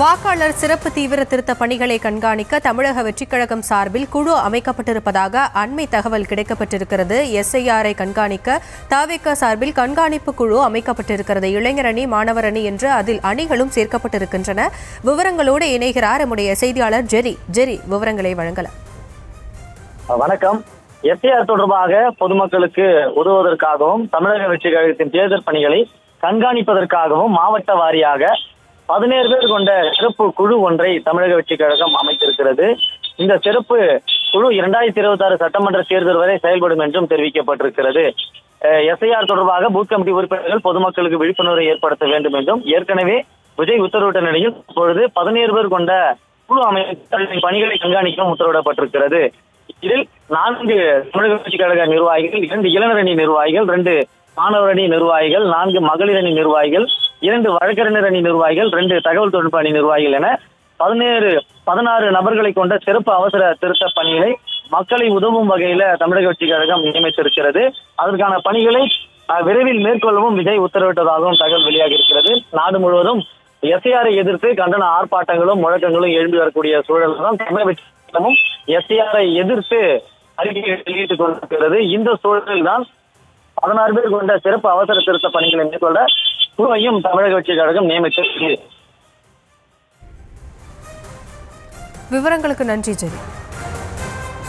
வாக்காளர் சிறப்பு தீவிர திருத்த பணிகளை கண்காணிக்க தமிழக வெற்றிக் கழகம் சார்பில் குழு அமைக்கப்பட்டிருப்பதாக அண்மை தகவல் கிடைக்கப்பட்டிருக்கிறது. எஸ்ஐஆரை கண்காணிக்க தவிக சார்பில் கண்காணிப்பு குழு அமைக்கப்பட்டிருக்கிறது. இளைஞர் அணி, மாணவர் அணி என்று அதில் அணிகளும் சேர்க்கப்பட்டிருக்கின்றன. விவரங்களோடு இணைகிறார் நம்முடைய செய்தியாளர் ஜெரி. விவரங்களை வழங்கலாம். வணக்கம். எஸ்ஐஆர் தொடர்பாக பொதுமக்களுக்கு உதவுவதற்காகவும் தமிழக வெற்றிக் கழகத்தின் தேர்தல் பணிகளை கண்காணிப்பதற்காகவும் மாவட்ட வாரியாக 17 பேர் கொண்ட சிறப்பு குழு ஒன்றை தமிழக வெற்றிக் கழகம் அமைத்திருக்கிறது. இந்த சிறப்பு குழு 2026 சட்டமன்ற தேர்தல் வரை செயல்படும் என்றும் தெரிவிக்கப்பட்டிருக்கிறது. எஸ்ஐஆர் தொடர்பாக பூத் கமிட்டி உறுப்பினர்கள் பொதுமக்களுக்கு விழிப்புணர்வை ஏற்படுத்த வேண்டும் என்றும் ஏற்கனவே விஜய் உத்தரவிட்ட நிலையில் இப்பொழுது 17 பேர் கொண்ட குழு அமைப்பு பணிகளை கண்காணிக்கவும் உத்தரவிடப்பட்டிருக்கிறது. இதில் 4 தமிழக வெற்றிக் கழக நிர்வாகிகள், 2 இளைஞர் அணி நிர்வாகிகள், 2 மாணவர் அணி நிர்வாகிகள், 4 மகளிர் அணி நிர்வாகிகள், 2 வழக்கறிஞர் அணி நிர்வாகிகள், 2 தகவல் தொழில்நுட்ப அணி நிர்வாகிகள் என 16 நபர்களை கொண்ட சிறப்பு அவசர திருத்த பணிகளை மக்களை உதவும் வகையில தமிழக வெற்றிக் கழகம் நியமித்திருக்கிறது. அதற்கான பணிகளை விரைவில் மேற்கொள்ளவும் விஜய் உத்தரவிட்டதாகவும் தகவல் வெளியாகி இருக்கிறது. நாடு முழுவதும் எஸ்ஐஆரை எதிர்த்து கண்டன ஆர்ப்பாட்டங்களும் முழக்கங்களும் எழும்பி வரக்கூடிய சூழல் தான் தமிழக வெற்றிக் கழகமும் எஸ்ஐஆரை எதிர்த்து அறிக்கையை வெளியிட்டுக் கொண்டிருக்கிறது. இந்த சூழலில் தான் 16 பேர் கொண்ட சிறப்பு அவசர திருத்த பணிகளை மேற்கொள்ள குழுவையும் தமிழக வெற்றிக் கழகம் நியமித்திருக்கிறது. விவரங்களுக்கு நன்றி ஜெரி.